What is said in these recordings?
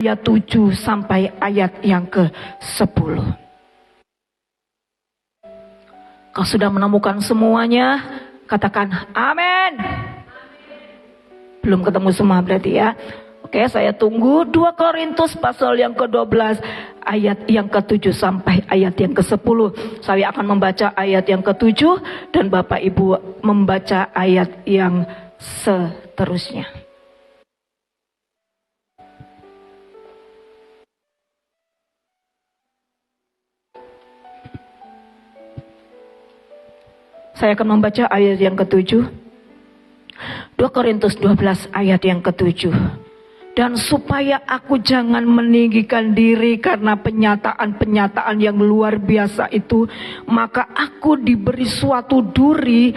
ayat 7 sampai ayat yang ke-10. Kau sudah menemukan semuanya? Katakan amin. Belum ketemu semua berarti ya. Oke, saya tunggu 2 Korintus pasal yang ke-12 ayat yang ke-7 sampai ayat yang ke-10. Saya akan membaca ayat yang ke-7 dan Bapak Ibu membaca ayat yang seterusnya. Saya akan membaca ayat yang ke-7. 2 Korintus 12 ayat yang ke-7. Dan supaya aku jangan meninggikan diri karena penyataan-penyataan yang luar biasa itu, maka aku diberi suatu duri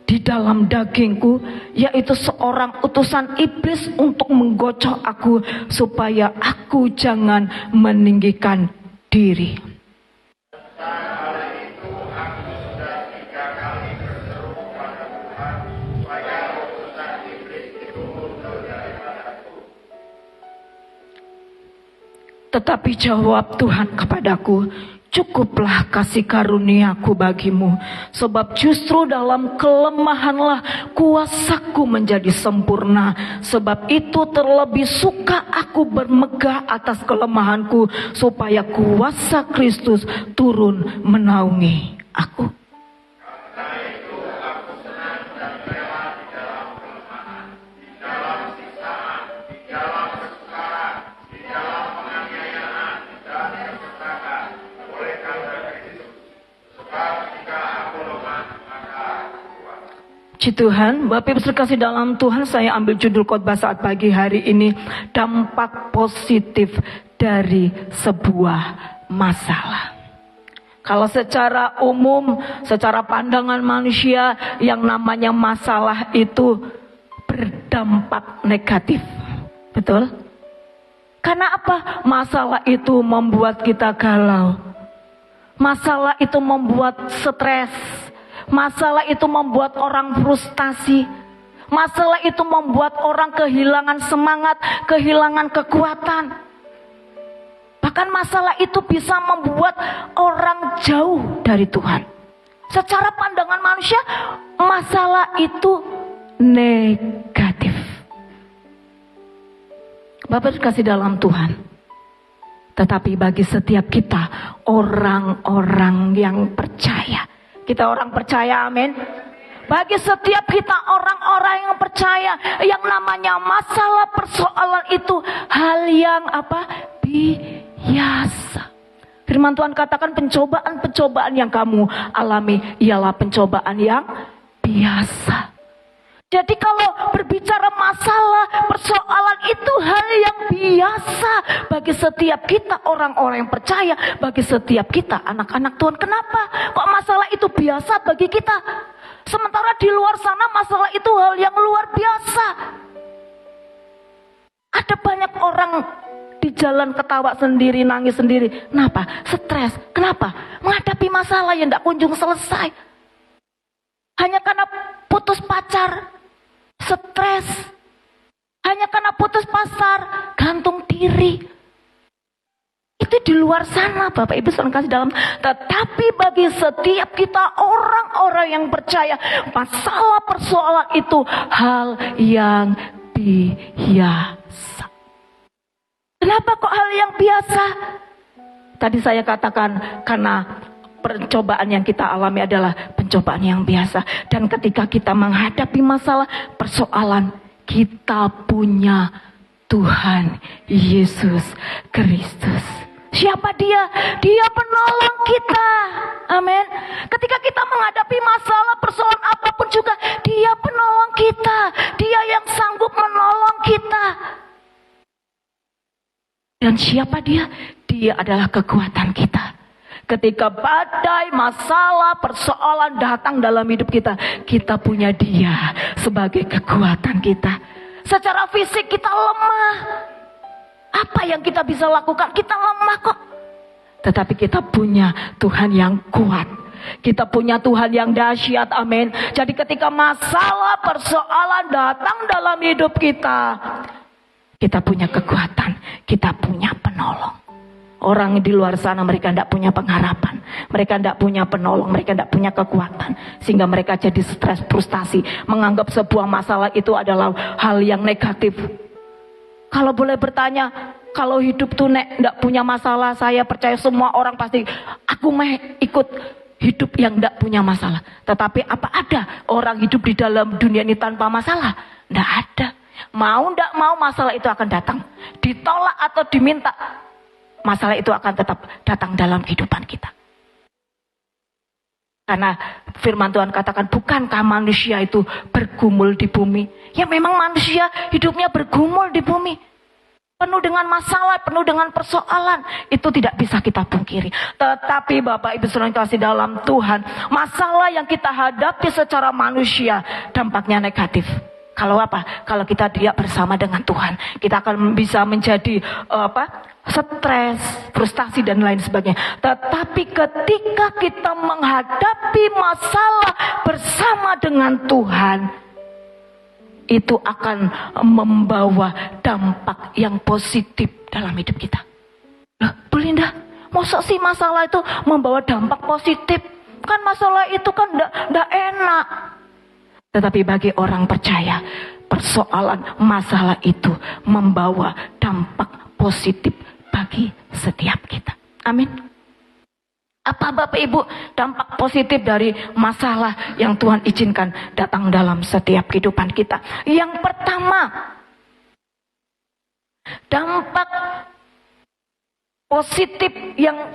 di dalam dagingku, yaitu seorang utusan iblis untuk menggocok aku, supaya aku jangan meninggikan diri. Tetapi jawab Tuhan kepadaku, cukuplah kasih karuniaku bagimu, sebab justru dalam kelemahanlah kuasaku menjadi sempurna. Sebab itu terlebih suka aku bermegah atas kelemahanku, supaya kuasa Kristus turun menaungi aku. Puji Tuhan, Bapak Ibu terkasih dalam Tuhan, saya ambil judul khotbah saat pagi hari ini, dampak positif dari sebuah masalah. Kalau secara umum, secara pandangan manusia, yang namanya masalah itu berdampak negatif. Betul? Karena apa? Masalah itu membuat kita galau. Masalah itu membuat stres. Masalah itu membuat orang frustasi. Masalah itu membuat orang kehilangan semangat, kehilangan kekuatan. Bahkan masalah itu bisa membuat orang jauh dari Tuhan. Secara pandangan manusia, masalah itu negatif. Bapak dikasih dalam Tuhan. Tetapi bagi setiap kita, orang-orang yang percaya, kita orang percaya, amin. Bagi setiap kita orang-orang yang percaya, yang namanya masalah persoalan itu hal yang apa? Biasa. Firman Tuhan katakan pencobaan-pencobaan yang kamu alami ialah pencobaan yang biasa. Jadi kalau berbicara masalah persoalan itu hal yang biasa bagi setiap kita orang-orang yang percaya, bagi setiap kita anak-anak Tuhan. Kenapa? Kok masalah itu biasa bagi kita? Sementara di luar sana masalah itu hal yang luar biasa. Ada banyak orang di jalan ketawa sendiri, nangis sendiri. Kenapa? Stres. Kenapa? Menghadapi masalah yang tidak kunjung selesai. Hanya karena putus pacar. Stres, hanya karena putus pasar, gantung diri. Itu di luar sana, Bapak Ibu saudara kasih dalam. Tetapi bagi setiap kita orang-orang yang percaya, masalah persoalan itu hal yang biasa. Kenapa kok hal yang biasa? Tadi saya katakan karena pencobaan yang kita alami adalah pencobaan yang biasa. Dan ketika kita menghadapi masalah, persoalan, kita punya Tuhan Yesus Kristus. Siapa dia? Dia penolong kita. Amin. Ketika kita menghadapi masalah, persoalan apapun juga, dia penolong kita. Dia yang sanggup menolong kita. Dan siapa dia? Dia adalah kekuatan kita. Ketika badai, masalah, persoalan datang dalam hidup kita, kita punya dia sebagai kekuatan kita. Secara fisik kita lemah. Apa yang kita bisa lakukan? Kita lemah kok. Tetapi kita punya Tuhan yang kuat. Kita punya Tuhan yang dahsyat, amin. Jadi ketika masalah, persoalan datang dalam hidup kita, Kita punya kekuatan, kita punya penolong. Orang di luar sana mereka tidak punya pengharapan, mereka tidak punya penolong, mereka tidak punya kekuatan, sehingga mereka jadi stres, frustasi, menganggap sebuah masalah itu adalah hal yang negatif. Kalau boleh bertanya, kalau hidup tuh tidak punya masalah, saya percaya semua orang pasti aku ikut hidup yang tidak punya masalah. Tetapi apa ada orang hidup di dalam dunia ini tanpa masalah? Tidak ada. Mau tidak mau masalah itu akan datang, ditolak atau diminta, masalah itu akan tetap datang dalam kehidupan kita. Karena firman Tuhan katakan, bukankah manusia itu bergumul di bumi? Ya memang manusia hidupnya bergumul di bumi. Penuh dengan masalah, penuh dengan persoalan. Itu tidak bisa kita pungkiri. Tetapi Bapak Ibu Saudara kasih dalam Tuhan, masalah yang kita hadapi secara manusia dampaknya negatif. Kalau apa? Kalau kita tidak bersama dengan Tuhan, kita akan bisa menjadi stres, frustasi dan lain sebagainya. Tetapi ketika kita menghadapi masalah bersama dengan Tuhan, itu akan membawa dampak yang positif dalam hidup kita. Loh, Bu Linda, masa sih masalah itu membawa dampak positif? Kan masalah itu kan enggak enak. Tetapi bagi orang percaya, persoalan masalah itu membawa dampak positif bagi setiap kita. Amin. Apa Bapak Ibu dampak positif dari masalah yang Tuhan izinkan datang dalam setiap kehidupan kita? Yang pertama, dampak positif yang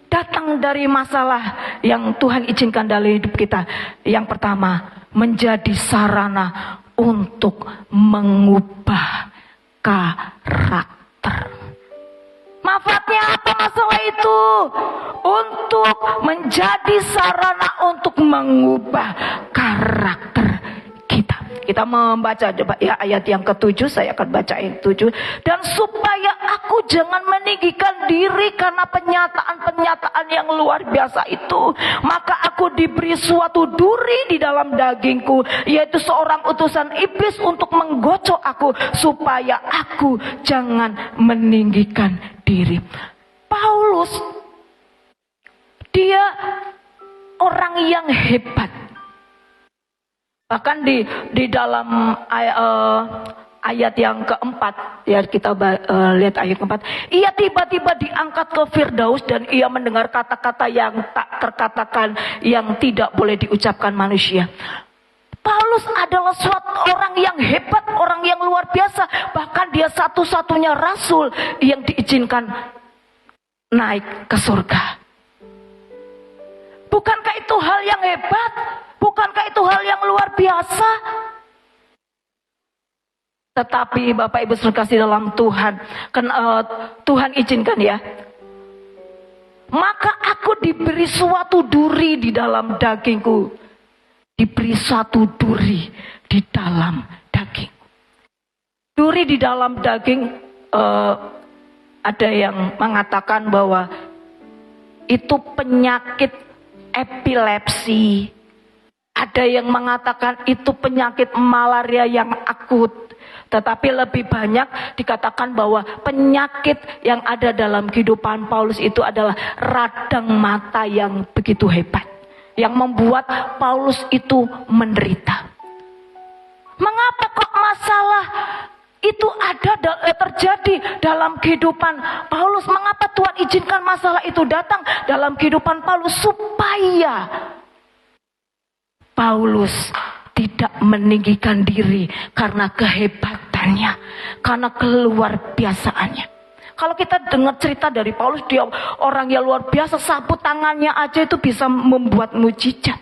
datang dari masalah yang Tuhan izinkan dalam hidup kita. Yang pertama, menjadi sarana untuk mengubah karakter. Manfaatnya apa masalah itu? Untuk menjadi sarana untuk mengubah karakter kita. Kita membaca coba ya ayat yang ke-7, saya akan baca yang 7. Dan supaya aku jangan meninggikan diri karena penyataan-penyataan yang luar biasa itu, maka aku diberi suatu duri di dalam dagingku, yaitu seorang utusan iblis untuk menggocok aku, supaya aku jangan meninggikan diri. Paulus, dia orang yang hebat. Bahkan di dalam ayat yang keempat, ya kita lihat ayat keempat, ia tiba-tiba diangkat ke Firdaus dan ia mendengar kata-kata yang tak terkatakan, yang tidak boleh diucapkan manusia. Paulus adalah suatu orang yang hebat, orang yang luar biasa. Bahkan dia satu-satunya rasul yang diizinkan naik ke surga. Bukankah itu hal yang hebat? Bukankah itu hal yang luar biasa? Tetapi Bapak Ibu sekasih dalam Tuhan, Tuhan izinkan ya. Maka aku diberi suatu duri di dalam dagingku. Diberi suatu duri di dalam daging. Duri di dalam daging, ada yang mengatakan bahwa itu penyakit epilepsi. Ada yang mengatakan itu penyakit malaria yang akut. Tetapi lebih banyak dikatakan bahwa penyakit yang ada dalam kehidupan Paulus itu adalah radang mata yang begitu hebat, yang membuat Paulus itu menderita. Mengapa kok masalah itu ada terjadi dalam kehidupan Paulus? Mengapa Tuhan izinkan masalah itu datang dalam kehidupan Paulus? Supaya Paulus tidak meninggikan diri karena kehebatannya, karena keluar biasaannya. Kalau kita dengar cerita dari Paulus, dia orang yang luar biasa, sapu tangannya aja itu bisa membuat mujizat.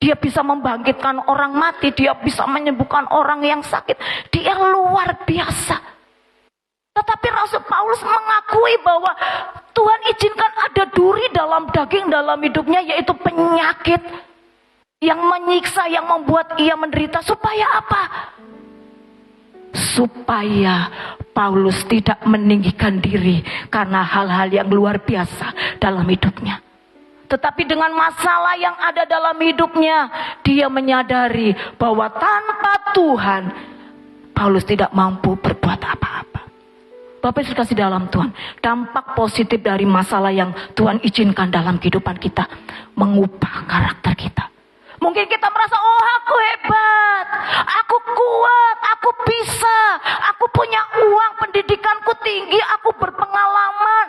Dia bisa membangkitkan orang mati, dia bisa menyembuhkan orang yang sakit. Dia luar biasa. Tetapi Rasul Paulus mengakui bahwa Tuhan izinkan ada duri dalam daging dalam hidupnya, yaitu penyakit yang menyiksa, yang membuat ia menderita. Supaya apa? Supaya Paulus tidak meninggikan diri karena hal-hal yang luar biasa dalam hidupnya. Tetapi dengan masalah yang ada dalam hidupnya, dia menyadari bahwa tanpa Tuhan, Paulus tidak mampu berbuat apa-apa. Bapak Ibu kasih dalam Tuhan, dampak positif dari masalah yang Tuhan izinkan dalam kehidupan kita mengubah karakter kita. Mungkin kita merasa, oh aku hebat, aku kuat, aku bisa, aku punya uang, pendidikanku tinggi, aku berpengalaman,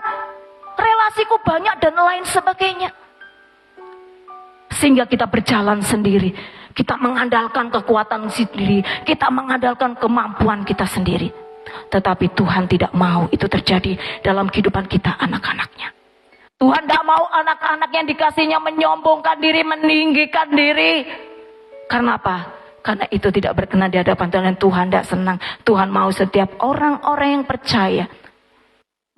relasiku banyak dan lain sebagainya. Sehingga kita berjalan sendiri, kita mengandalkan kekuatan sendiri, kita mengandalkan kemampuan kita sendiri. Tetapi Tuhan tidak mau itu terjadi dalam kehidupan kita, anak-anaknya. Tuhan tidak mau anak-anak yang dikasihnya menyombongkan diri, meninggikan diri. Karena apa? Karena itu tidak berkenan di hadapan Tuhan, dan Tuhan tidak senang. Tuhan mau setiap orang-orang yang percaya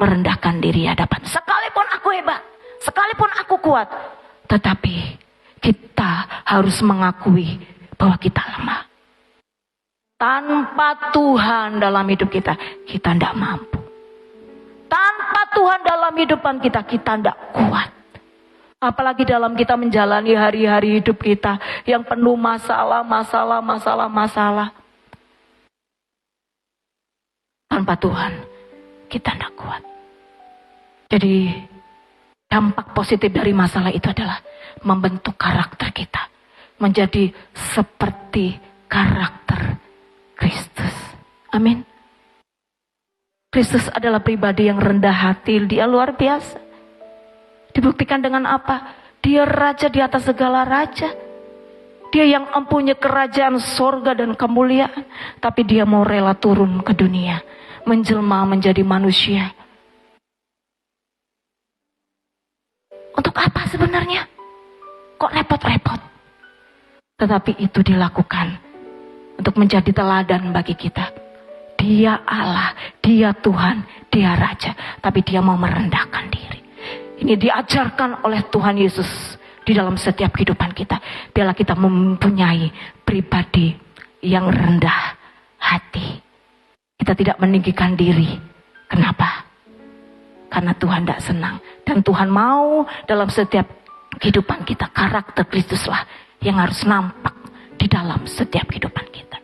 merendahkan diri di hadapan. Sekalipun aku hebat, sekalipun aku kuat, tetapi kita harus mengakui bahwa kita lemah. Tanpa Tuhan dalam hidup kita, kita tidak mampu. Tanpa Tuhan dalam hidupan kita, kita tidak kuat. Apalagi dalam kita menjalani hari-hari hidup kita yang penuh masalah. Tanpa Tuhan, kita tidak kuat. Jadi, dampak positif dari masalah itu adalah membentuk karakter kita menjadi seperti karakter Kristus. Amin. Kristus adalah pribadi yang rendah hati, dia luar biasa. Dibuktikan dengan apa? Dia raja di atas segala raja. Dia yang mempunyai kerajaan sorga dan kemuliaan. Tapi dia mau rela turun ke dunia, menjelma menjadi manusia. Untuk apa sebenarnya? Kok repot-repot? Tetapi itu dilakukan untuk menjadi teladan bagi kita. Dia Allah, dia Tuhan, dia Raja. Tapi dia mau merendahkan diri. Ini diajarkan oleh Tuhan Yesus di dalam setiap kehidupan kita. Biarlah kita mempunyai pribadi yang rendah hati. Kita tidak meninggikan diri. Kenapa? Karena Tuhan tidak senang. Dan Tuhan mau dalam setiap kehidupan kita, karakter Kristuslah yang harus nampak di dalam setiap kehidupan kita.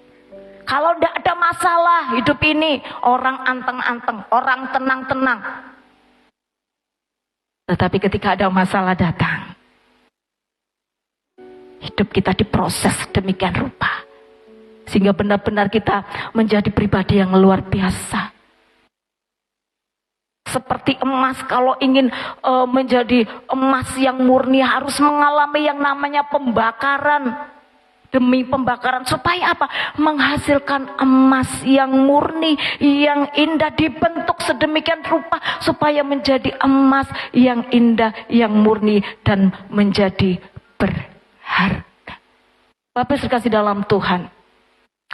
Kalau tidak ada masalah hidup ini, orang anteng-anteng, orang tenang-tenang. Tetapi ketika ada masalah datang, hidup kita diproses demikian rupa. Sehingga benar-benar kita menjadi pribadi yang luar biasa. Seperti emas, kalau ingin menjadi emas yang murni harus mengalami yang namanya pembakaran. Demi pembakaran, supaya apa? Menghasilkan emas yang murni, yang indah, dibentuk sedemikian rupa supaya menjadi emas yang indah, yang murni, dan menjadi berharga. Bapak sekasih dalam Tuhan,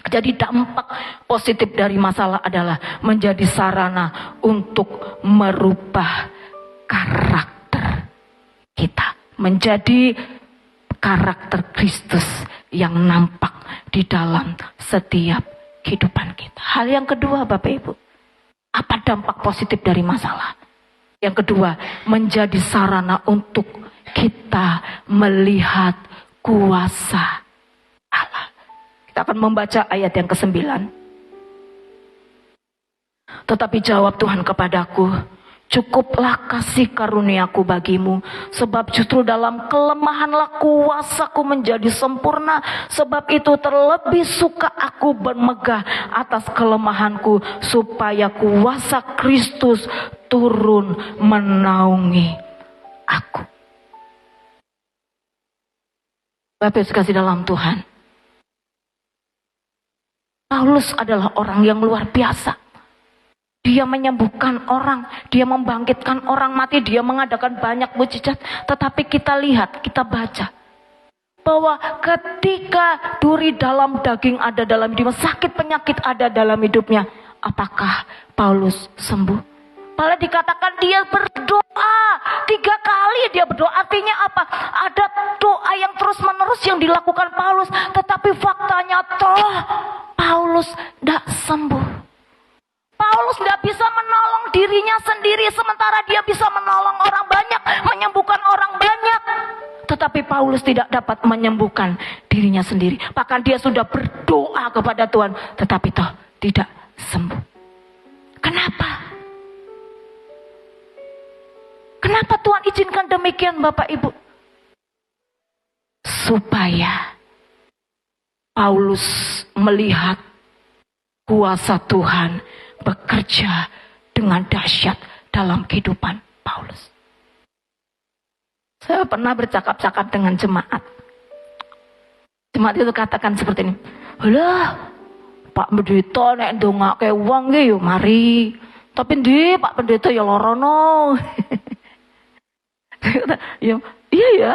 jadi dampak positif dari masalah adalah menjadi sarana untuk merubah karakter kita menjadi karakter Kristus yang nampak di dalam setiap kehidupan kita. Hal yang kedua, Bapak Ibu, apa dampak positif dari masalah? Yang kedua, menjadi sarana untuk kita melihat kuasa Allah. Kita akan membaca ayat yang ke-9. Tetapi jawab Tuhan kepadaku, cukuplah kasih karuniaku bagimu, sebab justru dalam kelemahanlah kuasaku menjadi sempurna. Sebab itu terlebih suka aku bermegah atas kelemahanku, supaya kuasa Kristus turun menaungi aku. Bapak sekasih dalam Tuhan, Paulus adalah orang yang luar biasa. Dia menyembuhkan orang, dia membangkitkan orang mati, dia mengadakan banyak mujizat. Tetapi kita lihat, kita baca bahwa ketika duri dalam daging ada dalam hidupnya, sakit penyakit ada dalam hidupnya, apakah Paulus sembuh? Malah dikatakan dia berdoa 3 kali, dia berdoa. Artinya apa? Ada doa yang terus menerus yang dilakukan Paulus, tetapi faktanya toh Paulus tidak sembuh. Paulus tidak bisa menolong dirinya sendiri, sementara dia bisa menolong orang banyak, menyembuhkan orang banyak. Tetapi Paulus tidak dapat menyembuhkan dirinya sendiri. Bahkan dia sudah berdoa kepada Tuhan, tetapi toh tidak sembuh. Kenapa? Kenapa Tuhan izinkan demikian Bapak Ibu? Supaya Paulus melihat kuasa Tuhan bekerja dengan dahsyat dalam kehidupan Paulus. Saya pernah bercakap-cakap dengan jemaat. Jemaat itu katakan seperti ini. Halah, Pak Pendeta nek ndongake wong ki yo mari. Tapi ndi Pak Pendeta ya lorono. Ya, iya ya.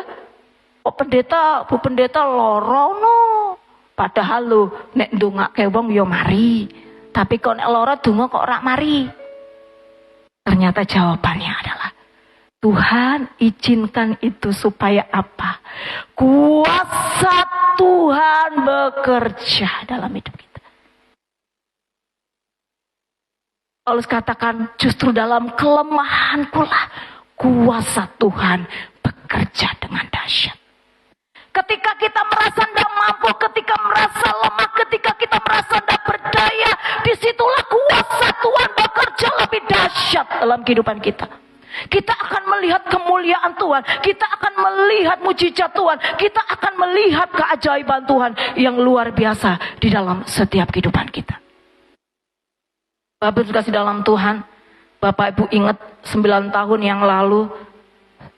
Pak Pendeta, Bu Pendeta lorono. Padahal lo nek ndongake wong yo mari. Tapi kok nek lara donga kok ora mari. Ternyata jawabannya adalah Tuhan izinkan itu supaya apa? Kuasa Tuhan bekerja dalam hidup kita. Paulus katakan justru dalam kelemahanku lah kuasa Tuhan bekerja dengan dahsyat. Ketika kita merasa tidak mampu, ketika merasa lemah, ketika kita merasa tidak berdaya, disitulah kuasa Tuhan bekerja lebih dahsyat dalam kehidupan kita. Kita akan melihat kemuliaan Tuhan, kita akan melihat mujizat Tuhan, kita akan melihat keajaiban Tuhan yang luar biasa di dalam setiap kehidupan kita. Bapak Ibu kasih dalam Tuhan, Bapak Ibu ingat 9 tahun yang lalu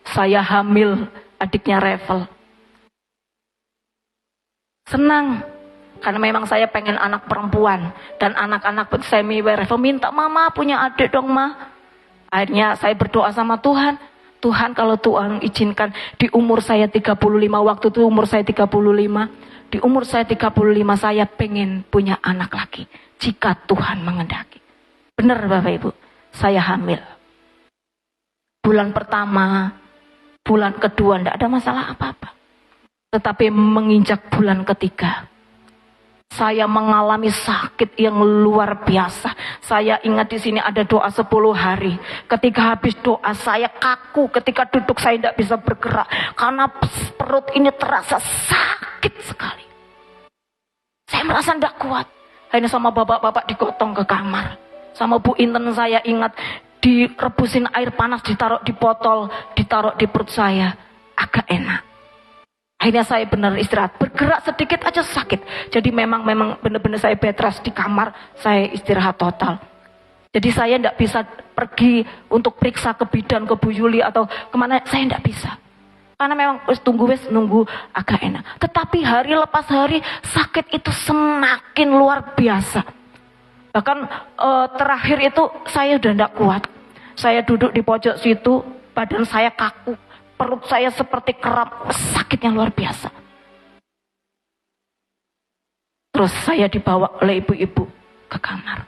saya hamil adiknya Revel. Senang, karena memang saya pengen anak perempuan. Dan anak-anak semi Revel minta, mama punya adik dong ma. Akhirnya saya berdoa sama Tuhan. Tuhan kalau Tuhan izinkan di umur saya 35, waktu itu umur saya 35. Di umur saya 35 saya pengen punya anak lagi. Jika Tuhan mengendaki. Benar Bapak Ibu, saya hamil. Bulan pertama, bulan kedua tidak ada masalah apa-apa. Tetapi menginjak bulan ketiga, saya mengalami sakit yang luar biasa. Saya ingat di sini ada doa 10 hari. Ketika habis doa saya kaku. Ketika duduk saya tidak bisa bergerak. Karena perut ini terasa sakit sekali. Saya merasa tidak kuat. Akhirnya sama bapak-bapak digotong ke kamar. Sama Bu Inten saya ingat direbusin air panas, ditaruh di botol, ditaruh di perut saya. Agak enak. Akhirnya saya benar istirahat, bergerak sedikit aja sakit. Jadi memang benar-benar saya bed rest di kamar, saya istirahat total. Jadi saya tidak bisa pergi untuk periksa ke bidan, ke Bu Yuli atau kemana, saya tidak bisa. Karena memang nunggu agak enak. Tetapi hari lepas hari sakit itu semakin luar biasa. Bahkan terakhir itu saya udah tidak kuat. Saya duduk di pojok situ, badan saya kaku. Perut saya seperti keram, sakitnya luar biasa. Terus saya dibawa oleh ibu-ibu ke kamar.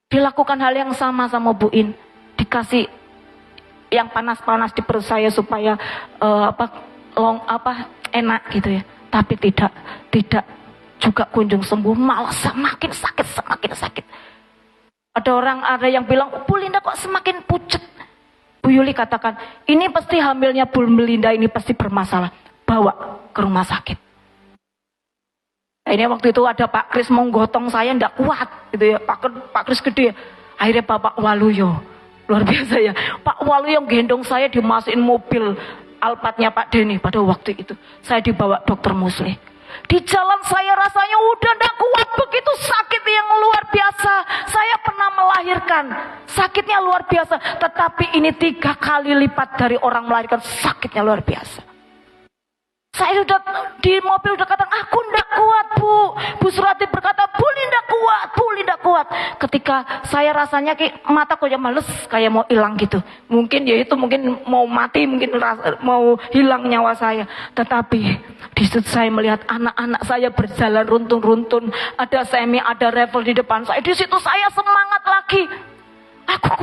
Dilakukan hal yang sama Bu In. Dikasih yang panas-panas di perut saya supaya enak gitu ya. Tapi tidak juga kunjung sembuh, malah semakin sakit. Ada yang bilang, Bu Linda kok semakin pucet. Bu Yuli katakan, ini pasti hamilnya Bu Melinda ini pasti bermasalah. Bawa ke rumah sakit. Ini waktu itu ada Pak Kris mau gotong saya, ndak kuat gitu ya. Pak Kris gede. Akhirnya Bapak Waluyo, luar biasa ya. Pak Waluyo gendong saya dimasukin mobil Alphardnya Pak Denny pada waktu itu. Saya dibawa dokter Musli. Di jalan saya rasanya udah ndak kuat, begitu sakit yang luar biasa. Saya pernah melahirkan, sakitnya luar biasa. Tetapi ini 3 kali lipat dari orang melahirkan, sakitnya luar biasa. Saya udah di mobil udah katakan, aku ndak kuat Bu. Bu Surati berkata, Bu Linda kuat. Ketika saya rasanya mataku ya males, kayak mau hilang gitu. Mungkin mau mati, mungkin mau hilang nyawa saya. Tetapi di situ saya melihat anak-anak saya berjalan runtun-runtun. Ada Semi, ada Revel di depan saya. Di situ saya semangat lagi. Aku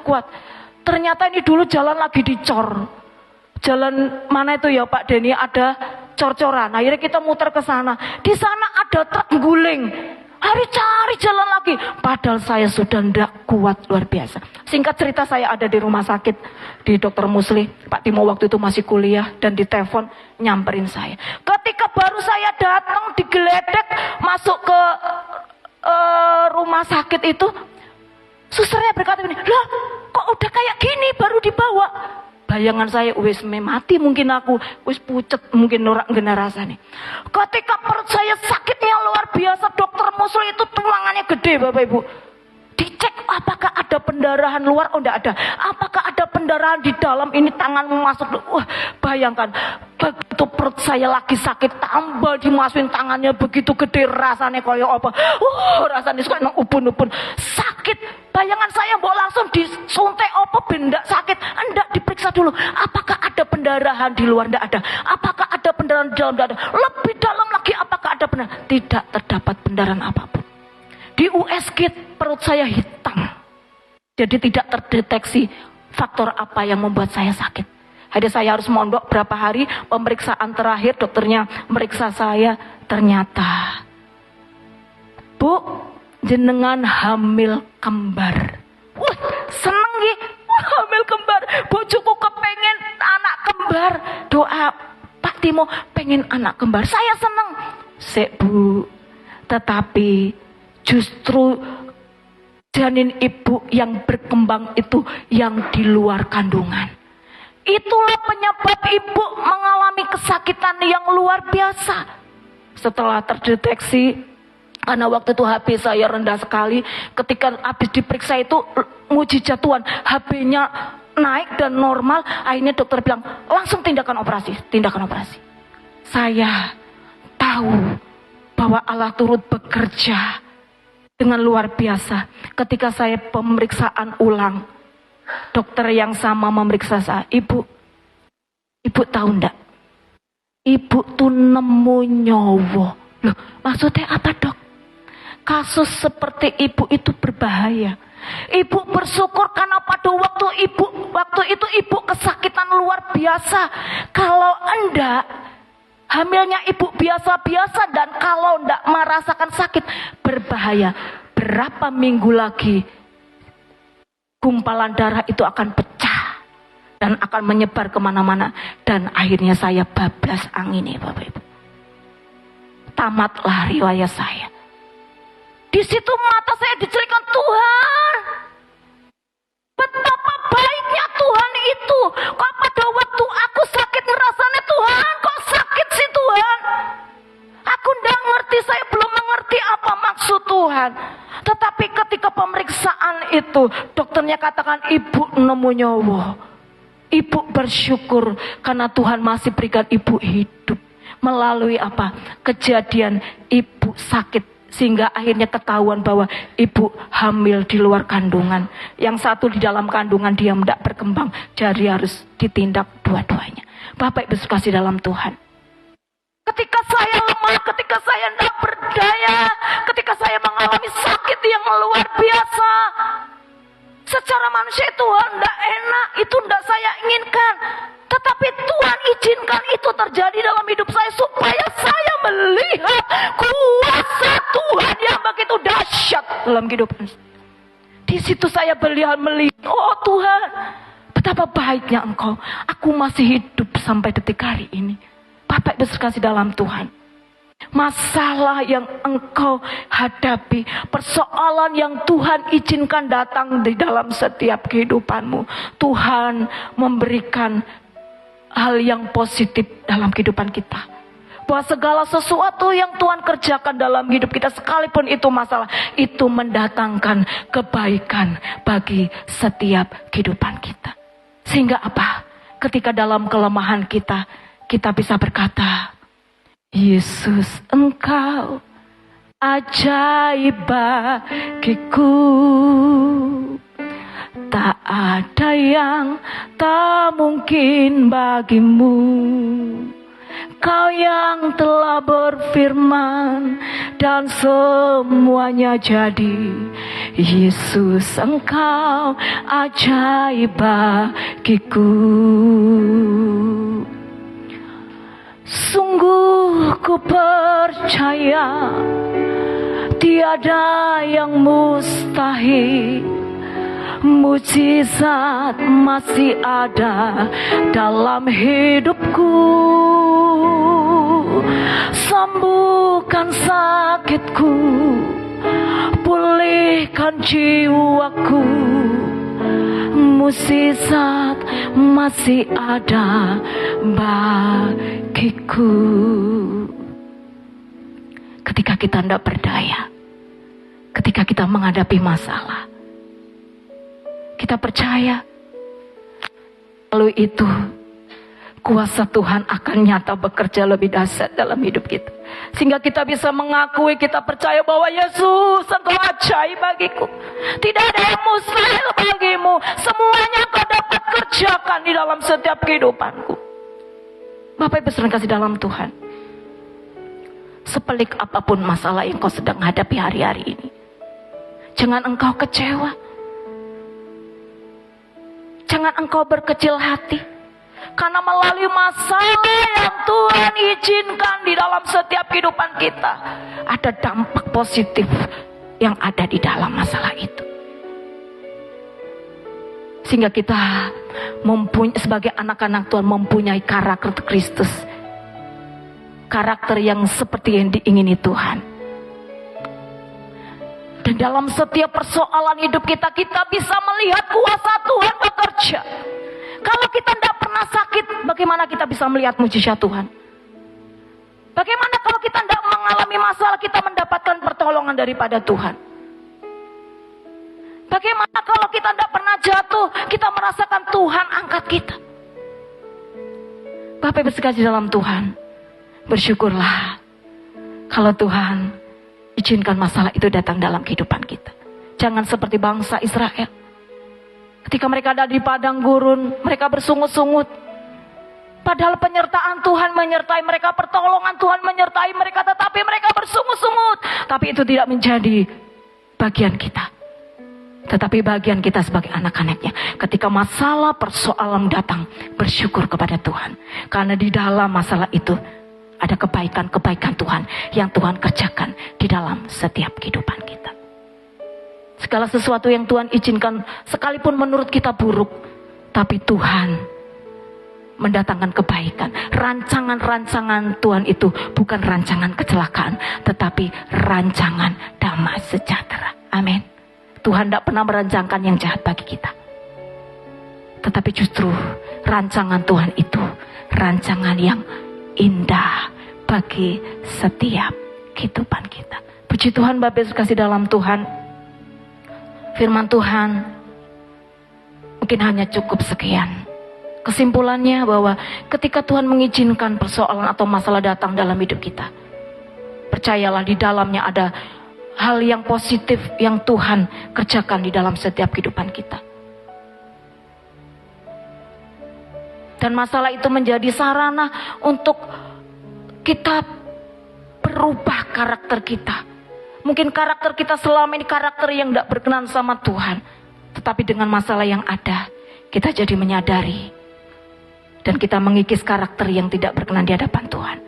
kuat. Ternyata ini dulu jalan lagi dicor. Jalan mana itu ya Pak Denny, ada cor-coran. Akhirnya kita muter ke sana. Di sana ada truk guling. cari jalan lagi. Padahal saya sudah tidak kuat luar biasa. Singkat cerita, saya ada di rumah sakit di Dr. Musli. Pak Timo waktu itu masih kuliah dan ditelepon nyamperin saya. Ketika baru saya datang digeledek masuk ke rumah sakit itu, susternya berkata ini, "Lah, kok udah kayak gini baru dibawa?" Bayangan saya, wis mati mungkin aku, wis pucet mungkin norak ngena rasane. Ketika perut saya sakitnya luar biasa, dokter Musli itu tulangannya gede Bapak Ibu. Dicek apakah ada pendarahan luar, oh enggak ada. Apakah ada pendarahan di dalam, ini tanganmu masuk. Wah, bayangkan, begitu perut saya lagi sakit, tambah dimasukin tangannya begitu gede, rasanya kayak apa. Rasanya suka upun-upun. Sakit. Bayangan saya mau langsung disuntik apa benda sakit. Enggak, diperiksa dulu. Apakah ada pendarahan di luar? Enggak ada. Apakah ada pendarahan di dalam? Enggak ada. Lebih dalam lagi, apakah ada pendarahan? Tidak terdapat pendarahan apapun. Di USG perut saya hitam. Jadi tidak terdeteksi faktor apa yang membuat saya sakit. Jadi saya harus mondok berapa hari, pemeriksaan terakhir dokternya meriksa saya, ternyata, "Bu, jenengan hamil kembar." Wah, seneng ya. Wah, hamil kembar. Bojoku kepengen anak kembar. Doa Pak Timo pengen anak kembar. Saya seneng. Sik Bu, tetapi justru janin ibu yang berkembang itu yang di luar kandungan. Itulah penyebab ibu mengalami kesakitan yang luar biasa. Setelah terdeteksi, karena waktu itu HP saya rendah sekali, ketika habis diperiksa itu mujizat Tuhan, HP-nya naik dan normal. Akhirnya dokter bilang, langsung tindakan operasi. Saya tahu bahwa Allah turut bekerja dengan luar biasa. Ketika saya pemeriksaan ulang, dokter yang sama memeriksa saya. Ibu tahu enggak? Ibu tuh nemu nyawa. Loh, maksudnya apa dok? Kasus seperti ibu itu berbahaya. Ibu bersyukur karena pada waktu itu ibu kesakitan luar biasa. Kalau enggak, hamilnya ibu biasa-biasa, dan kalau enggak merasakan sakit, berbahaya. Berapa minggu lagi gumpalan darah itu akan pecah dan akan menyebar kemana-mana, dan akhirnya saya bablas angin ya Bapak Ibu. Tamatlah riwayat saya. Di situ mata saya dicerikan, Tuhan, betapa baiknya Tuhan itu. Kok pada waktu aku sakit ngerasanya, Tuhan kok sakit sih Tuhan. Aku nggak ngerti, saya belum mengerti apa maksud Tuhan. Tetapi ketika pemeriksaan itu, dokternya katakan ibu nemu nyawa. Ibu bersyukur karena Tuhan masih berikan ibu hidup. Melalui apa? Kejadian ibu sakit. Sehingga akhirnya ketahuan bahwa ibu hamil di luar kandungan. Yang satu di dalam kandungan dia tidak berkembang. Jadi harus ditindak dua-duanya. Bapak Ibu sekasih dalam Tuhan. Ketika saya lemah, ketika saya tidak berdaya, ketika saya mengalami sakit yang luar biasa, secara manusia itu tidak enak, itu tidak saya inginkan. Tetapi Tuhan izinkan itu terjadi dalam hidup saya supaya saya melihat kuasa Tuhan yang begitu dahsyat dalam kehidupan. Di situ saya melihat, oh Tuhan, betapa baiknya Engkau. Aku masih hidup sampai detik hari ini. Bapak Ibu sekasih dalam Tuhan. Masalah yang engkau hadapi, persoalan yang Tuhan izinkan datang di dalam setiap kehidupanmu, Tuhan memberikan hal yang positif dalam kehidupan kita. Bahwa segala sesuatu yang Tuhan kerjakan dalam hidup kita, sekalipun itu masalah, itu mendatangkan kebaikan bagi setiap kehidupan kita. Sehingga apa? Ketika dalam kelemahan kita bisa berkata, Yesus Engkau ajaib bagiku, tak ada yang tak mungkin bagimu. Kau yang telah berfirman dan semuanya jadi. Yesus Engkau ajaib bagiku. Sungguh ku percaya Tiada yang mustahil, mujizat masih ada dalam hidupku. Sembuhkan sakitku, pulihkan jiwaku. Mujizat masih ada bagiku. Ketika kita tidak berdaya, ketika kita menghadapi masalah, kita percaya lalu itu kuasa Tuhan akan nyata bekerja lebih dahsyat dalam hidup kita. Sehingga kita bisa mengakui, kita percaya bahwa Yesus Engkau ajaib bagiku. Tidak ada yang mustahil bagimu. Semuanya Engkau dapat kerjakan di dalam setiap kehidupanku. Bapak Ibu saudara kasih dalam Tuhan, sepelik apapun masalah yang kau sedang hadapi hari-hari ini, jangan engkau kecewa. Jangan engkau berkecil hati. Karena melalui masalah yang Tuhan izinkan di dalam setiap kehidupan kita, ada dampak positif yang ada di dalam masalah itu. Sehingga kita sebagai anak-anak Tuhan mempunyai karakter Kristus. Karakter yang seperti yang diingini Tuhan. Dan dalam setiap persoalan hidup kita, kita bisa melihat kuasa Tuhan bekerja. Kalau kita tidak pernah sakit, bagaimana kita bisa melihat mujizat Tuhan? Bagaimana kalau kita tidak mengalami masalah, kita mendapatkan pertolongan daripada Tuhan? Bagaimana kalau kita tidak pernah jatuh, kita merasakan Tuhan angkat kita? Bapak Ibu sekalian dalam Tuhan, bersyukurlah kalau Tuhan izinkan masalah itu datang dalam kehidupan kita. Jangan seperti bangsa Israel. Ketika mereka ada di padang gurun, mereka bersungut-sungut. Padahal penyertaan Tuhan menyertai mereka, pertolongan Tuhan menyertai mereka, tetapi mereka bersungut-sungut. Tapi itu tidak menjadi bagian kita. Tetapi bagian kita sebagai anak-anaknya, ketika masalah persoalan datang, bersyukur kepada Tuhan. Karena di dalam masalah itu ada kebaikan-kebaikan Tuhan yang Tuhan kerjakan di dalam setiap kehidupan kita. Segala sesuatu yang Tuhan izinkan, sekalipun menurut kita buruk, tapi Tuhan mendatangkan kebaikan. Rancangan-rancangan Tuhan itu bukan rancangan kecelakaan, tetapi rancangan damai sejahtera. Amin. Tuhan tidak pernah merancangkan yang jahat bagi kita, tetapi justru rancangan Tuhan itu rancangan yang indah bagi setiap kehidupan kita. Puji Tuhan, Bapak Yesus kasih dalam Tuhan. Firman Tuhan mungkin hanya cukup sekian. Kesimpulannya bahwa ketika Tuhan mengizinkan persoalan atau masalah datang dalam hidup kita, percayalah di dalamnya ada hal yang positif yang Tuhan kerjakan di dalam setiap kehidupan kita. Dan masalah itu menjadi sarana untuk kita berubah karakter kita. Mungkin karakter kita selama ini karakter yang tidak berkenan sama Tuhan. Tetapi dengan masalah yang ada, kita jadi menyadari. Dan kita mengikis karakter yang tidak berkenan di hadapan Tuhan.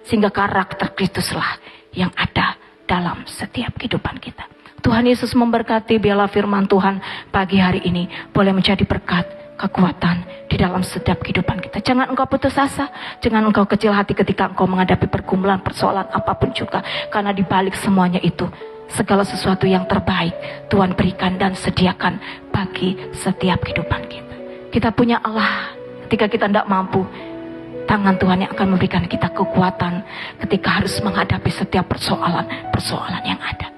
Sehingga karakter Kristuslah yang ada dalam setiap kehidupan kita. Tuhan Yesus memberkati, biarlah firman Tuhan pagi hari ini boleh menjadi berkat, kekuatan di dalam setiap kehidupan kita. Jangan engkau putus asa, jangan engkau kecil hati ketika engkau menghadapi pergumulan, persoalan apapun juga. Karena di balik semuanya itu, segala sesuatu yang terbaik Tuhan berikan dan sediakan bagi setiap kehidupan kita. Kita punya Allah, ketika kita tidak mampu, tangan Tuhan yang akan memberikan kita kekuatan ketika harus menghadapi setiap persoalan yang ada.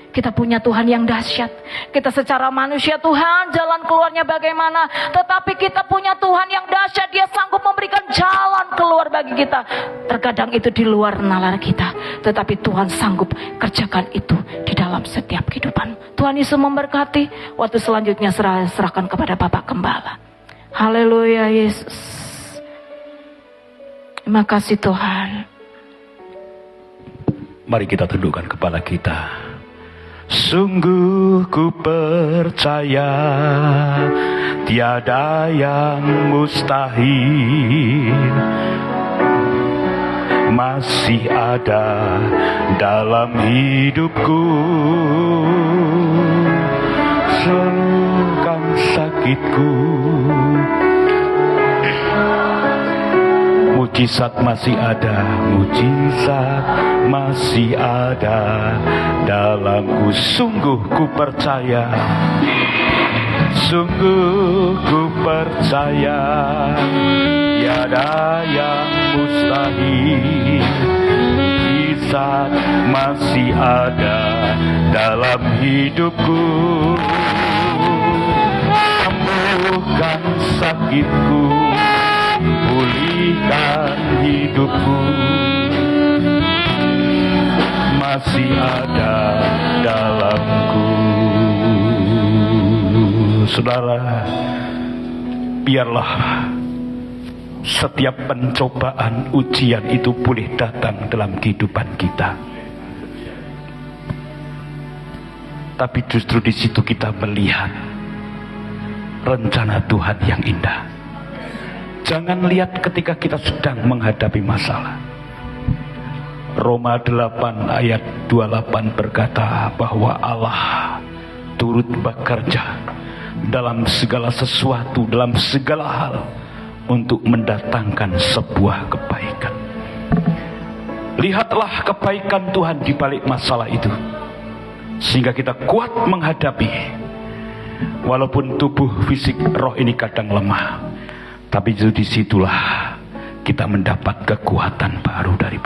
Kita punya Tuhan yang dahsyat. Kita secara manusia, Tuhan jalan keluarnya bagaimana. Tetapi kita punya Tuhan yang dahsyat. Dia sanggup memberikan jalan keluar bagi kita. Terkadang itu di luar nalar kita. Tetapi Tuhan sanggup kerjakan itu di dalam setiap kehidupan. Tuhan Yesus memberkati. Waktu selanjutnya serahkan kepada Bapak Gembala. Haleluya Yesus. Terima kasih Tuhan. Mari kita tundukkan kepala kita. Sungguh ku percaya tiada yang mustahil, masih ada dalam hidupku. Sembuhkan sakitku. Mujizat masih ada, mujizat masih ada dalamku. Sungguh ku percaya, sungguh ku percaya, tiada yang mustahil. Mujizat masih ada dalam hidupku. Sembuhkan sakitku, pulihkan hidupku, masih ada dalamku. Saudara, biarlah setiap pencobaan, ujian itu boleh datang dalam kehidupan kita. Tapi justru di situ kita melihat rencana Tuhan yang indah. Jangan lihat ketika kita sedang menghadapi masalah. Roma 8 ayat 28 berkata bahwa Allah turut bekerja dalam segala sesuatu, dalam segala hal untuk mendatangkan sebuah kebaikan. Lihatlah kebaikan Tuhan di balik masalah itu, sehingga kita kuat menghadapi. Walaupun tubuh fisik roh ini kadang lemah, tapi disitulah kita mendapat kekuatan baru dari